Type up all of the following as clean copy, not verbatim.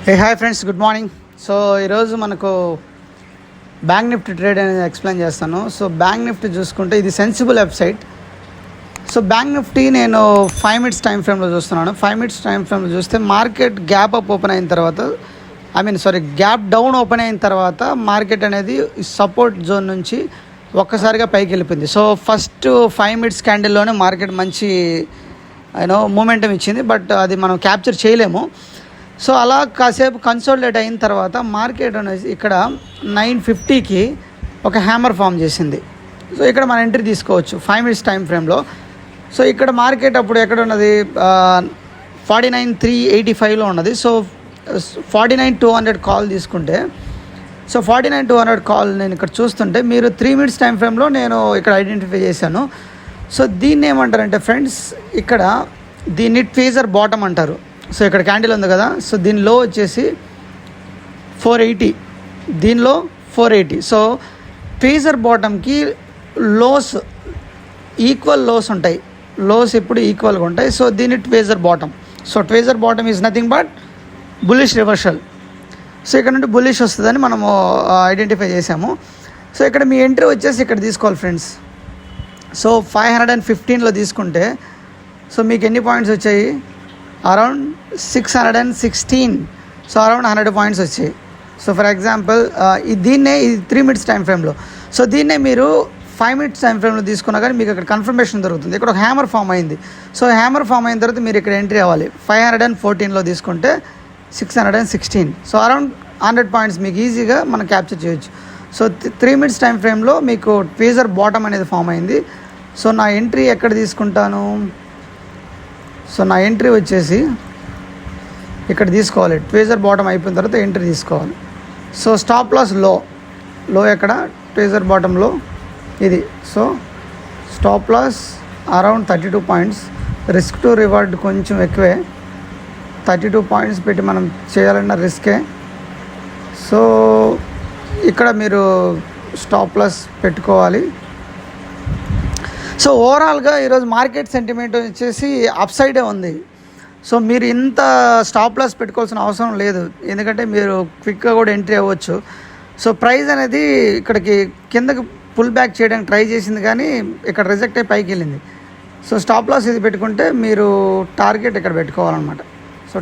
Hi friends, good morning. So ఈరోజు మనకు bank Nifty trade అనేది ఎక్స్ప్లెయిన్ చేస్తాను. సో బ్యాంక్ నిఫ్టీ చూసుకుంటే ఇది sensible website. So bank Nifty నేను 5 minutes టైం ఫ్రేమ్లో చూస్తున్నాను. 5 minutes టైం ఫ్రేమ్లో చూస్తే మార్కెట్ గ్యాప్ అప్ ఓపెన్ అయిన తర్వాత గ్యాప్ డౌన్ ఓపెన్ అయిన తర్వాత మార్కెట్ అనేది సపోర్ట్ జోన్ నుంచి ఒక్కసారిగా పైకి వెళ్ళిపోయింది. సో ఫస్ట్ 5 minutes క్యాండిల్లోనే మార్కెట్ మంచి మూమెంటం ఇచ్చింది, బట్ అది మనం క్యాప్చర్ చేయలేము. సో అలా కాసేపు కన్సోలిడేట్ అయిన తర్వాత మార్కెట్ అనేది ఇక్కడ 9:50కి ఒక హ్యామర్ ఫామ్ చేసింది. సో ఇక్కడ మనం ఎంట్రీ తీసుకోవచ్చు 5 minutes టైం ఫ్రేమ్లో. సో ఇక్కడ మార్కెట్ అప్పుడు ఎక్కడ ఉన్నది, 49,385లో ఉన్నది. సో 49,200 కాల్ తీసుకుంటే, సో 49,200 కాల్ నేను ఇక్కడ చూస్తుంటే మీరు 3 minutes టైం ఫ్రేమ్లో నేను ఇక్కడ ఐడెంటిఫై చేశాను. సో దీన్ని ఏమంటారంటే ఫ్రెండ్స్, ఇక్కడ దీన్ని ఫేజర్ బాటమ్ అంటారు. సో ఇక్కడ క్యాండిల్ ఉంది కదా, సో దీని లో వచ్చేసి 480, దీనిలో 480. సో ఫేజర్ బాటమ్కి లోస్ ఈక్వల్ లోస్ ఉంటాయి, లోస్ ఎప్పుడు ఈక్వల్గా ఉంటాయి. సో దీని ఫేజర్ బాటమ్. సో ఫేజర్ bottom is nothing but bullish reversal. So ఇక్కడ నుండి బుల్లిష్ వస్తుందని మనము ఐడెంటిఫై చేసాము. సో ఇక్కడ మీ ఎంట్రీ వచ్చేసి ఇక్కడ తీసుకోవాలి ఫ్రెండ్స్. సో 515లో తీసుకుంటే సో మీకు ఎన్ని పాయింట్స్ వచ్చాయి, అరౌండ్ 616. సో అరౌండ్ 100 పాయింట్స్ వచ్చాయి. సో ఫర్ ఎగ్జాంపుల్ దీన్నే ఇది 3 minutes టైం ఫ్రేమ్లో. సో దీన్నే మీరు 5 minutes టైం ఫ్రేమ్లో తీసుకున్నా కానీ మీకు అక్కడ కన్ఫర్మేషన్ దొరుకుతుంది. ఇక్కడ ఒక హ్యామర్ ఫామ్ అయింది. సో హ్యామర్ ఫామ్ అయిన తర్వాత మీరు ఇక్కడ ఎంట్రీ అవ్వాలి. 514లో తీసుకుంటే 616. సో అరౌండ్ 100 పాయింట్స్ మీకు ఈజీగా మనం క్యాప్చర్ చేయొచ్చు. సో 3 minutes టైం ఫ్రేమ్లో మీకు ఫేజర్ బాటమ్ అనేది ఫామ్ అయింది. సో నా ఎంట్రీ ఎక్కడ తీసుకుంటాను, సో నా ఎంట్రీ వచ్చేసి ఇక్కడ తీసుకోవాలి. ట్వేజర్ బాటమ్ అయిపోయిన తర్వాత ఎంట్రీ తీసుకోవాలి. సో స్టాప్ లాస్ లో ఎక్కడ, ట్వేజర్ బాటంలో ఇది. So stop loss around 32 points. Risk to reward కొంచెం ఎక్కువే, 32 పాయింట్స్ పెట్టి మనం చేయాలన్న రిస్కే. సో ఇక్కడ మీరు స్టాప్ లాస్ పెట్టుకోవాలి. సో ఓవరాల్గా ఈరోజు మార్కెట్ సెంటిమెంట్ వచ్చేసి అప్ సైడే ఉంది. సో మీరు ఇంత స్టాప్ లాస్ పెట్టుకోవాల్సిన అవసరం లేదు, ఎందుకంటే మీరు క్విక్గా కూడా ఎంట్రీ అవ్వచ్చు. సో ప్రైస్ అనేది ఇక్కడికి కిందకి పుల్ బ్యాక్ చేయడానికి ట్రై చేసింది, కానీ ఇక్కడ రిజెక్ట్ అయ్యి పైకి వెళ్ళింది. సో స్టాప్ లాస్ ఇది పెట్టుకుంటే మీరు టార్గెట్ ఇక్కడ పెట్టుకోవాలన్నమాట. సో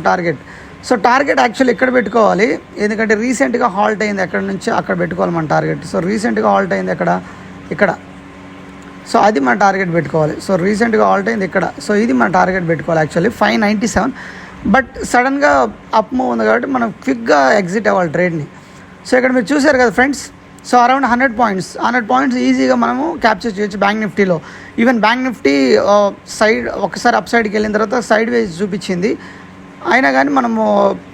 టార్గెట్ యాక్చువల్లీ ఇక్కడ పెట్టుకోవాలి, ఎందుకంటే రీసెంట్గా హాల్ట్ అయింది, ఎక్కడ నుంచి అక్కడ పెట్టుకోవాలి మన టార్గెట్. సో రీసెంట్గా హాల్ట్ అయింది ఇక్కడ. సో అది మన టార్గెట్ పెట్టుకోవాలి. సో రీసెంట్గా హాల్ట్ అయింది ఇక్కడ. సో ఇది మన టార్గెట్ పెట్టుకోవాలి యాక్చువల్లీ 597. బట్ సడన్గా అప్ మూవ్ ఉంది కాబట్టి మనం క్విక్గా ఎగ్జిట్ అవ్వాలి ట్రేడ్ని. సో ఇక్కడ మీరు చూసారు కదా ఫ్రెండ్స్, సో అరౌండ్ 100 పాయింట్స్ ఈజీగా మనము క్యాప్చర్ చేయొచ్చు బ్యాంక్ నిఫ్టీలో. ఈవెన్ బ్యాంక్ నిఫ్టీ సైడ్ ఒకసారి అప్ సైడ్కి వెళ్ళిన తర్వాత సైడ్ వేస్ చూపించింది, అయినా కానీ మనము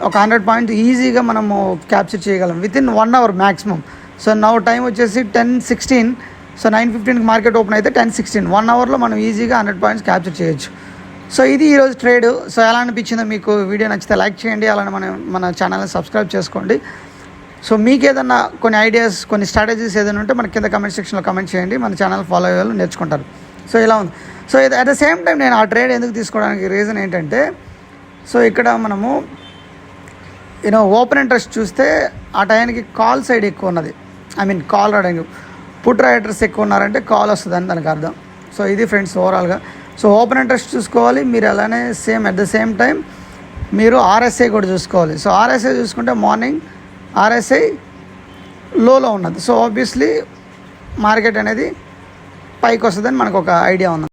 ఒక 100 పాయింట్స్ ఈజీగా మనము క్యాప్చర్ చేయగలం within 1 hour maximum. So now time వచ్చేసి 10:16. సో 9:15కి మార్కెట్ ఓపెన్ అయితే 10:16, 1 hourలో మనం ఈజీగా 100 పాయింట్స్ క్యాప్చర్ చేయొచ్చు. సో ఇది ఈరోజు ట్రేడ్. సో ఎలా అనిపించిందో మీకు వీడియో నచ్చితే లైక్ చేయండి, అలానే మన ఛానల్ని సబ్స్క్రైబ్ చేసుకోండి. సో మీకు ఏదన్నా కొన్ని ఐడియాస్, కొన్ని స్ట్రాటజీస్ ఏదైనా ఉంటే మన కింద కమెంట్ సెక్షన్లో కమెంట్ చేయండి, మన ఛానల్ ఫాలో అయ్యే వాళ్ళు నేర్చుకుంటారు. సో ఇలా ఉంది. So at the same time నేను ఆ ట్రేడ్ ఎందుకు తీసుకోవడానికి రీజన్ ఏంటంటే, సో ఇక్కడ మనము ఓపెన్ ఇంట్రెస్ట్ చూస్తే ఆ టైంకి కాల్ సైడ్ ఎక్కువ ఉన్నది, కాల్ రావడానికి. పుట్ రైడర్స్ ఎక్కువ ఉన్నారంటే కాల్ వస్తుందని దానికి అర్థం. సో ఇది ఫ్రెండ్స్ ఓవరాల్గా. సో ఓపెన్ ఇంట్రెస్ట్ చూసుకోవాలి మీరు, అలానే అట్ ద సేమ్ టైం మీరు ఆర్ఎస్ఐ కూడా చూసుకోవాలి. సో ఆర్ఎస్ఐ చూసుకుంటే మార్నింగ్ ఆర్ఎస్ఐ లోలో ఉన్నది. సో ఆబ్వియస్లీ మార్కెట్ అనేది పైకి వస్తుందని మనకు ఒక ఐడియా ఉంది.